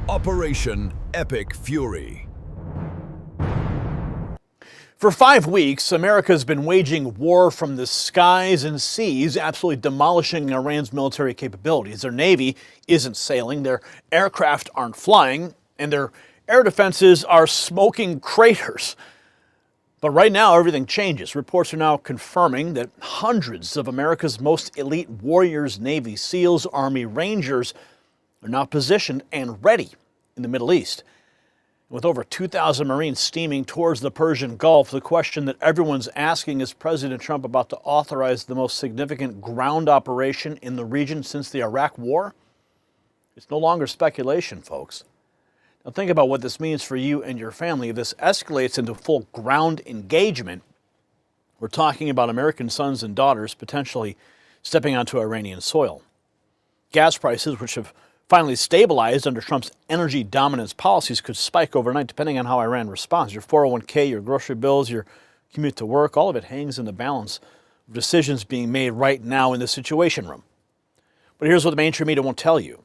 Operation Epic Fury. For 5 weeks, America's been waging war from the skies and seas, absolutely demolishing Iran's military capabilities. Their navy isn't sailing, their aircraft aren't flying, and their air defenses are smoking craters. But right now, everything changes. Reports are now confirming that hundreds of America's most elite warriors, Navy SEALs, Army Rangers are now positioned and ready in the Middle East. With over 2,000 Marines steaming towards the Persian Gulf, the question that everyone's asking is President Trump about to authorize the most significant ground operation in the region since the Iraq War? It's no longer speculation, folks. Now think about what this means for you and your family. If this escalates into full ground engagement, we're talking about American sons and daughters potentially stepping onto Iranian soil. Gas prices, which have finally stabilized under Trump's energy dominance policies, could spike overnight depending on how Iran responds. Your 401k, your grocery bills, your commute to work, all of it hangs in the balance of decisions being made right now in the Situation Room. But here's what the mainstream media won't tell you.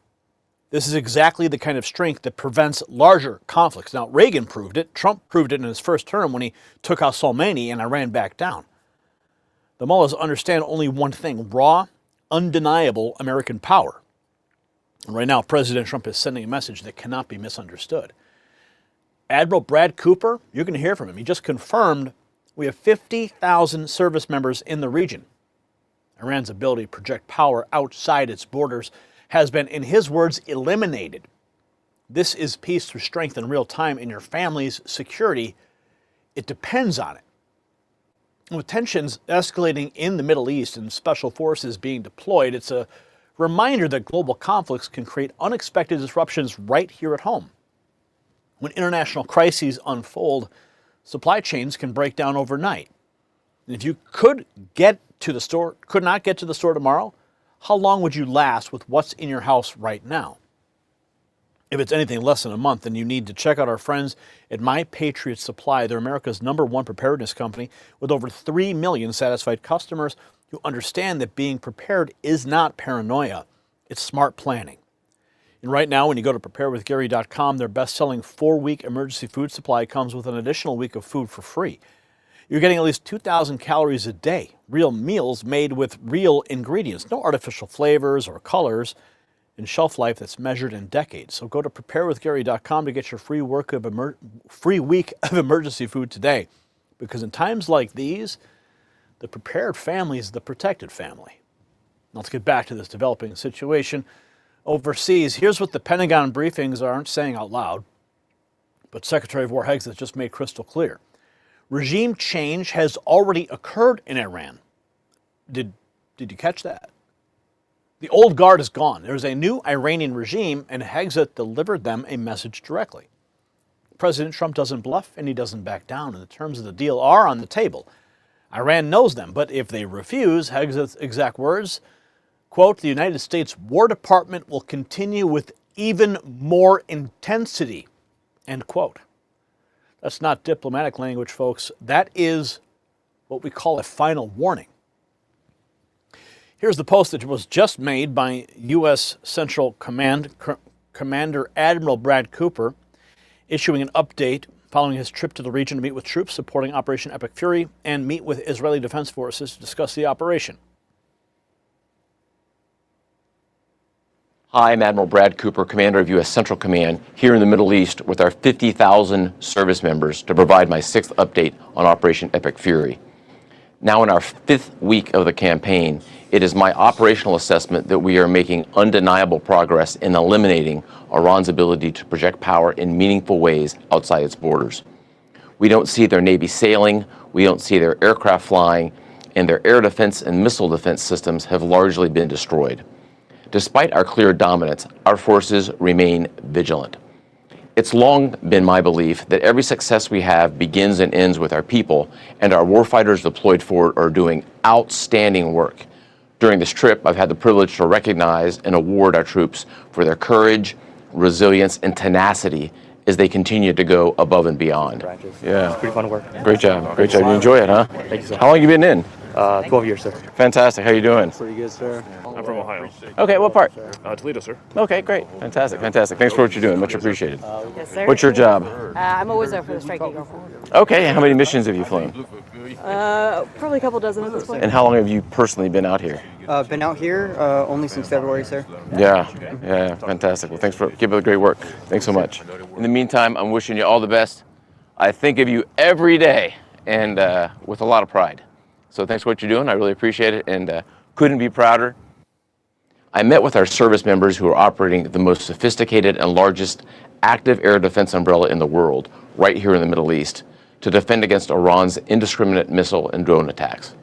This is exactly the kind of strength that prevents larger conflicts. Now, Reagan proved it. Trump proved it in his first term when he took out Soleimani and Iran back down. The mullahs understand only one thing: raw, undeniable American power. And right now, President Trump is sending a message that cannot be misunderstood. Admiral Brad Cooper, you're going to hear from him. He just confirmed we have 50,000 service members in the region. Iran's ability to project power outside its borders has been, in his words, eliminated. This is peace through strength in real time, and your family's security, it depends on it. And with tensions escalating in the Middle East and special forces being deployed, it's a reminder that global conflicts can create unexpected disruptions right here at home. When international crises unfold, supply chains can break down overnight. And if you could not get to the store tomorrow, how long would you last with what's in your house right now? If it's anything less than a month, then you need to check out our friends at My Patriot Supply. They're America's #1 preparedness company with over 3 million satisfied customers who understand that being prepared is not paranoia, it's smart planning. And right now, when you go to preparewithgary.com, their best-selling 4-week emergency food supply comes with an additional week of food for free. You're getting at least 2,000 calories a day, real meals made with real ingredients, no artificial flavors or colors, and shelf life that's measured in decades. So go to preparewithgary.com to get your free week of emergency food today. Because in times like these, the prepared family is the protected family. Now let's get back to this developing situation overseas. Here's what the Pentagon briefings aren't saying out loud, but Secretary of War Hegseth just made crystal clear. Regime change has already occurred in Iran. Did you catch that? The old guard is gone. There's a new Iranian regime, and Hegseth delivered them a message directly. President Trump doesn't bluff, and he doesn't back down, and the terms of the deal are on the table. Iran knows them, but if they refuse, Hegseth's exact words, quote, "The United States War Department will continue with even more intensity," end quote. That's not diplomatic language, folks. That is what we call a final warning. Here's the post that was just made by U.S. Central Command Commander Admiral Brad Cooper, issuing an update following his trip to the region to meet with troops supporting Operation Epic Fury and meet with Israeli Defense Forces to discuss the operation. Hi, I'm Admiral Brad Cooper, Commander of U.S. Central Command, here in the Middle East with our 50,000 service members to provide my 6th update on Operation Epic Fury. Now in our 5th week of the campaign, it is my operational assessment that we are making undeniable progress in eliminating Iran's ability to project power in meaningful ways outside its borders. We don't see their Navy sailing, we don't see their aircraft flying, and their air defense and missile defense systems have largely been destroyed. Despite our clear dominance, our forces remain vigilant. It's long been my belief that every success we have begins and ends with our people, and our warfighters deployed forward are doing outstanding work. During this trip, I've had the privilege to recognize and award our troops for their courage, resilience, and tenacity as they continue to go above and beyond. Yeah. It's pretty fun work. Great job. Great job. You enjoy it, huh? Thank you, sir. How long have you been in? 12 years, sir. Fantastic. How you doing? Pretty good, sir. I'm from Ohio. Okay, what part? Toledo, sir. Okay, great. Fantastic, fantastic. Thanks for what you're doing. Much appreciated. Yes, sir. What's your job? I'm a wizard for the Strike Eagle. Okay, how many missions have you flown? Probably a couple dozen at this point. And how long have you personally been out here? Been out here only since February, sir. Yeah, fantastic. Well, thanks for keep up the great work. Thanks so much. In the meantime, I'm wishing you all the best. I think of you every day and with a lot of pride. So thanks for what you're doing. I really appreciate it and couldn't be prouder. I met with our service members who are operating the most sophisticated and largest active air defense umbrella in the world, right here in the Middle East, to defend against Iran's indiscriminate missile and drone attacks.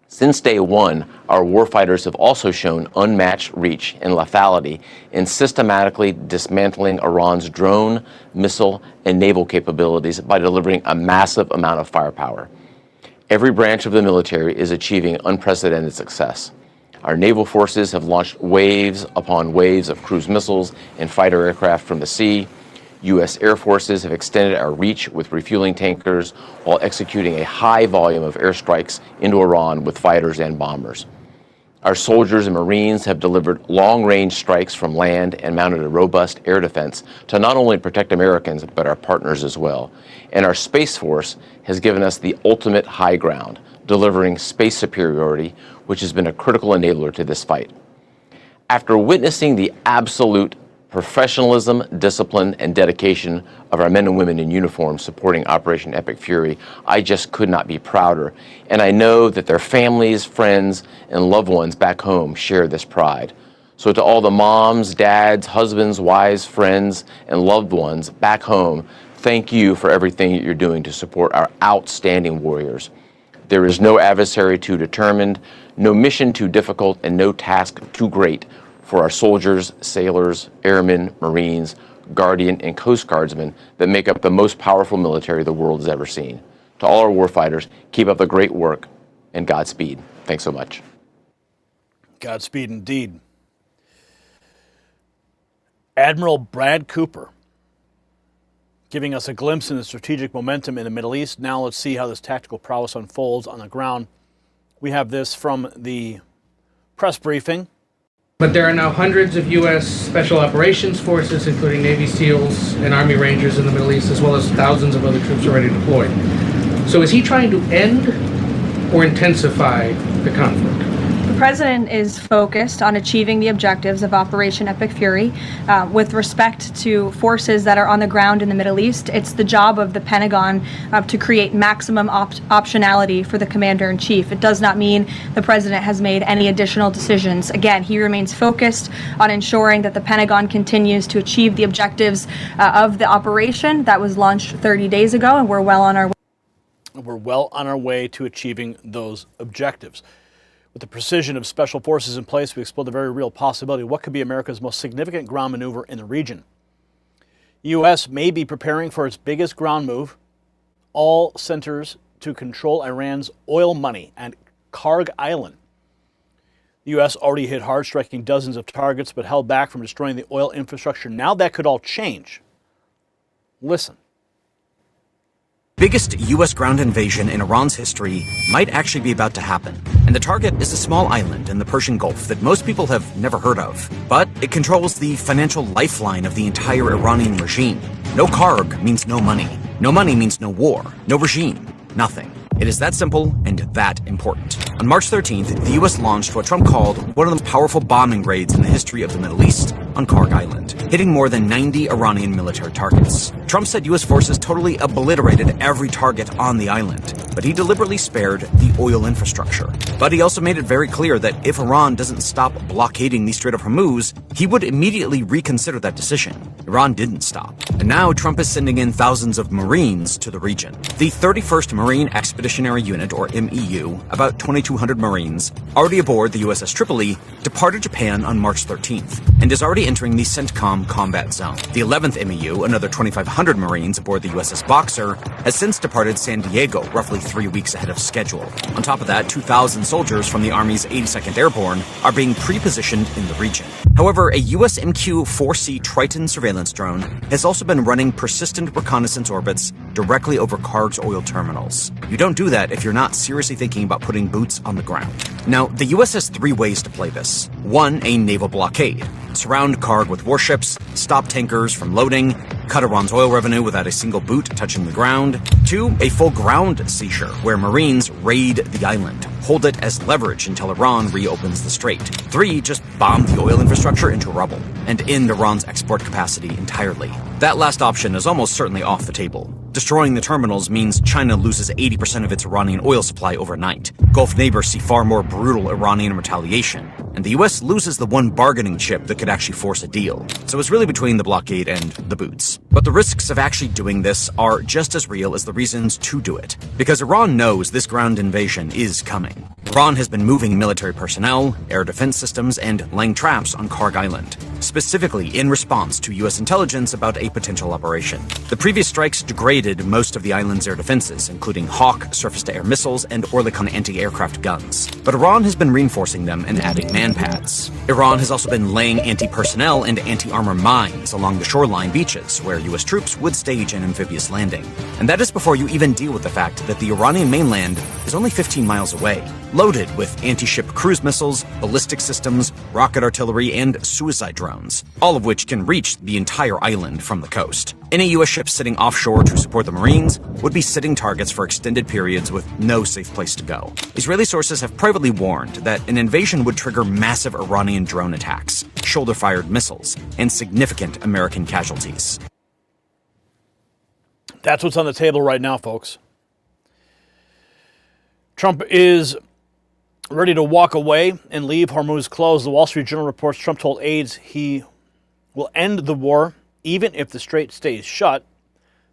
Since day one, our warfighters have also shown unmatched reach and lethality in systematically dismantling Iran's drone, missile, and naval capabilities by delivering a massive amount of firepower. Every branch of the military is achieving unprecedented success. Our naval forces have launched waves upon waves of cruise missiles and fighter aircraft from the sea. U.S. Air Forces have extended our reach with refueling tankers while executing a high volume of airstrikes into Iran with fighters and bombers. Our soldiers and Marines have delivered long-range strikes from land and mounted a robust air defense to not only protect Americans, but our partners as well. And our Space Force has given us the ultimate high ground, delivering space superiority, which has been a critical enabler to this fight. After witnessing the absolute professionalism, discipline, and dedication of our men and women in uniform supporting Operation Epic Fury, I just could not be prouder. And I know that their families, friends, and loved ones back home share this pride. So to all the moms, dads, husbands, wives, friends, and loved ones back home, thank you for everything that you're doing to support our outstanding warriors. There is no adversary too determined, no mission too difficult, and no task too great for our soldiers, sailors, airmen, Marines, Guardian, and Coast Guardsmen that make up the most powerful military the world has ever seen. To all our warfighters, keep up the great work and Godspeed. Thanks so much. Godspeed indeed. Admiral Brad Cooper giving us a glimpse into strategic momentum in the Middle East. Now let's see how this tactical prowess unfolds on the ground. We have this from the press briefing. But there are now hundreds of U.S. Special Operations Forces, including Navy SEALs and Army Rangers in the Middle East, as well as thousands of other troops already deployed. So is he trying to end or intensify the conflict? The president is focused on achieving the objectives of Operation Epic Fury. With respect to forces that are on the ground in the Middle East, it's the job of the Pentagon to create maximum optionality for the commander-in-chief. It does not mean the president has made any additional decisions. Again, he remains focused on ensuring that the Pentagon continues to achieve the objectives of the operation that was launched 30 days ago, and we're well on our way. We're well on our way to achieving those objectives. With the precision of special forces in place, we explore the very real possibility of what could be America's most significant ground maneuver in the region. The U.S. may be preparing for its biggest ground move. All centers to control Iran's oil money at Kharg Island. The U.S. already hit hard, striking dozens of targets, but held back from destroying the oil infrastructure. Now that could all change. Listen. Biggest U.S. ground invasion in Iran's history might actually be about to happen. And the target is a small island in the Persian Gulf that most people have never heard of. But it controls the financial lifeline of the entire Iranian regime. No Kharg means no money. No money means no war. No regime. Nothing. It is that simple and that important. On March 13th, the U.S. launched what Trump called one of the most powerful bombing raids in the history of the Middle East on Kharg Island, hitting more than 90 Iranian military targets. Trump said U.S. forces totally obliterated every target on the island, but he deliberately spared the oil infrastructure. But he also made it very clear that if Iran doesn't stop blockading the Strait of Hormuz, he would immediately reconsider that decision. Iran didn't stop. And now Trump is sending in thousands of Marines to the region. The 31st Marine Expeditionary Unit, or MEU, about 2,200 Marines, already aboard the USS Tripoli, departed Japan on March 13th, and is already entering the CENTCOM combat zone. The 11th MEU, another 2,500 1,500 Marines aboard the USS Boxer has since departed San Diego roughly 3 weeks ahead of schedule. On top of that, 2,000 soldiers from the Army's 82nd Airborne are being pre-positioned in the region. However, a US MQ-4C Triton surveillance drone has also been running persistent reconnaissance orbits directly over Kharg's oil terminals. You don't do that if you're not seriously thinking about putting boots on the ground. Now, the US has 3 ways to play this. 1, a naval blockade. Surround Kharg with warships, stop tankers from loading, cut Iran's oil revenue without a single boot touching the ground. 2, a full ground seizure, where Marines raid the island, hold it as leverage until Iran reopens the strait. 3, just bomb the oil infrastructure into rubble, and end Iran's export capacity entirely. That last option is almost certainly off the table. Destroying the terminals means China loses 80% of its Iranian oil supply overnight. Gulf neighbors see far more brutal Iranian retaliation, and the US loses the one bargaining chip that could actually force a deal. So it's really between the blockade and the boots. But the risks of actually doing this are just as real as the reasons to do it, because Iran knows this ground invasion is coming. Iran has been moving military personnel, air defense systems, and laying traps on Kharg Island, specifically in response to US intelligence about a potential operation. The previous strikes degraded most of the island's air defenses, including Hawk surface-to-air missiles and Orlikon anti-aircraft guns. But Iran has been reinforcing them and adding manpads. Iran has also been laying anti-personnel and anti-armor mines along the shoreline beaches, where US troops would stage an amphibious landing. And that is before you even deal with the fact that the Iranian mainland is only 15 miles away, loaded with anti-ship cruise missiles, ballistic systems, rocket artillery, and suicide drones, all of which can reach the entire island from the coast. Any US ships sitting offshore to support the Marines would be sitting targets for extended periods with no safe place to go. Israeli sources have privately warned that an invasion would trigger massive Iranian drone attacks, shoulder-fired missiles, and significant American casualties. That's what's on the table right now, folks. Trump is ready to walk away and leave Hormuz closed. The Wall Street Journal reports Trump told aides he will end the war even if the strait stays shut.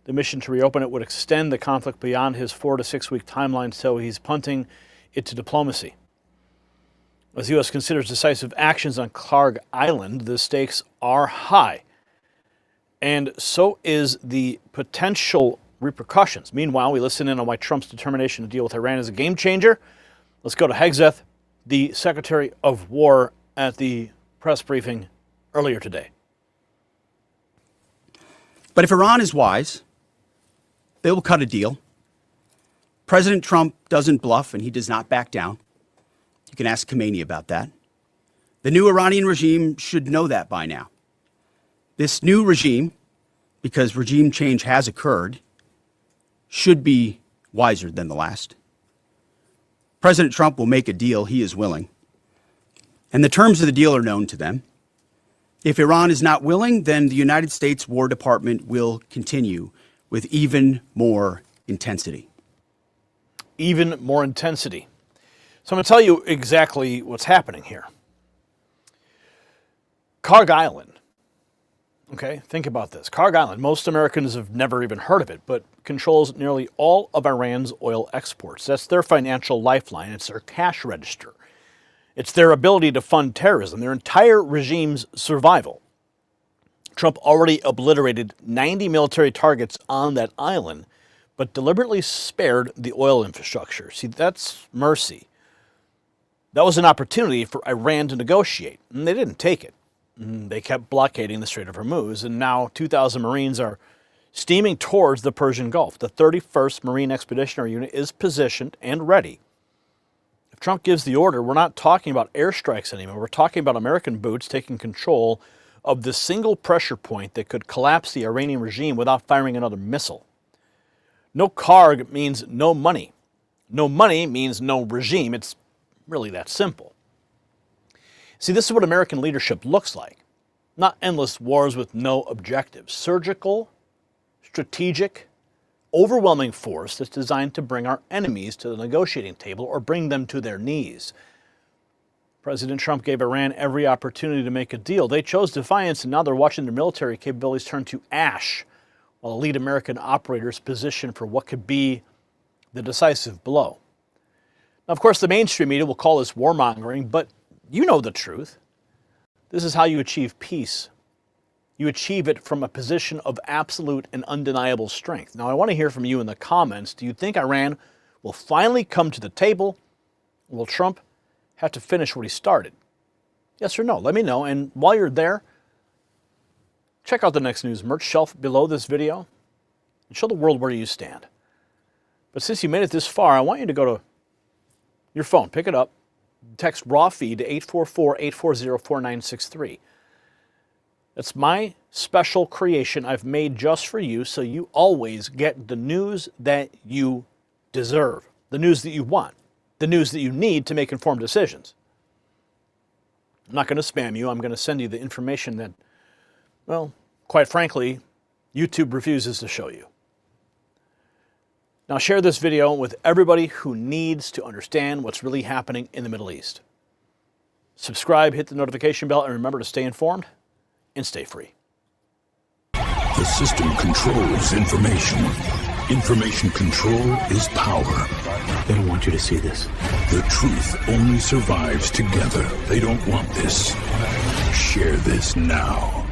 The mission to reopen it would extend the conflict beyond his 4 to 6 week timeline, so he's punting it to diplomacy. As the U.S. considers decisive actions on Kharg Island, the stakes are high, and so is the potential repercussions. Meanwhile, we listen in on why Trump's determination to deal with Iran is a game changer. Let's go to Hegseth, the Secretary of War, at the press briefing earlier today. But if Iran is wise, they will cut a deal. President Trump doesn't bluff and he does not back down. You can ask Khomeini about that. The new Iranian regime should know that by now. This new regime, because regime change has occurred, should be wiser than the last. President Trump will make a deal he is willing, and the terms of the deal are known to them. If Iran is not willing, then the United States War Department will continue with even more intensity. Even more intensity. So I'm going to tell you exactly what's happening here. Kharg Island. Okay, think about this. Kharg Island, most Americans have never even heard of it, but controls nearly all of Iran's oil exports. That's their financial lifeline. It's their cash register. It's their ability to fund terrorism, their entire regime's survival. Trump already obliterated 90 military targets on that island, but deliberately spared the oil infrastructure. See, that's mercy. That was an opportunity for Iran to negotiate, and they didn't take it. They kept blockading the Strait of Hormuz, and now 2,000 Marines are steaming towards the Persian Gulf. The 31st Marine Expeditionary Unit is positioned and ready. If Trump gives the order, we're not talking about airstrikes anymore. We're talking about American boots taking control of the single pressure point that could collapse the Iranian regime without firing another missile. No Kharg means no money. No money means no regime. It's really that simple. See, this is what American leadership looks like. Not endless wars with no objectives. Surgical, strategic, overwhelming force that's designed to bring our enemies to the negotiating table or bring them to their knees. President Trump gave Iran every opportunity to make a deal. They chose defiance, and now they're watching their military capabilities turn to ash while elite American operators position for what could be the decisive blow. Now, of course, the mainstream media will call this warmongering, but you know the truth. This is how you achieve peace. You achieve it from a position of absolute and undeniable strength. Now, I want to hear from you in the comments. Do you think Iran will finally come to the table? Will Trump have to finish what he started? Yes or no? Let me know. And while you're there, check out the Next News merch shelf below this video and show the world where you stand. But since you made it this far, I want you to go to your phone, pick it up, text raw feed to 844-840-4963. That's my special creation I've made just for you, so you always get the news that you deserve, the news that you want, the news that you need to make informed decisions. I'm not going to spam you. I'm going to send you the information that, well, quite frankly, YouTube refuses to show you. Now share this video with everybody who needs to understand what's really happening in the Middle East. Subscribe, hit the notification bell, and remember to stay informed and stay free. The system controls information. Information control is power. They don't want you to see this. The truth only survives together. They don't want this. Share this now.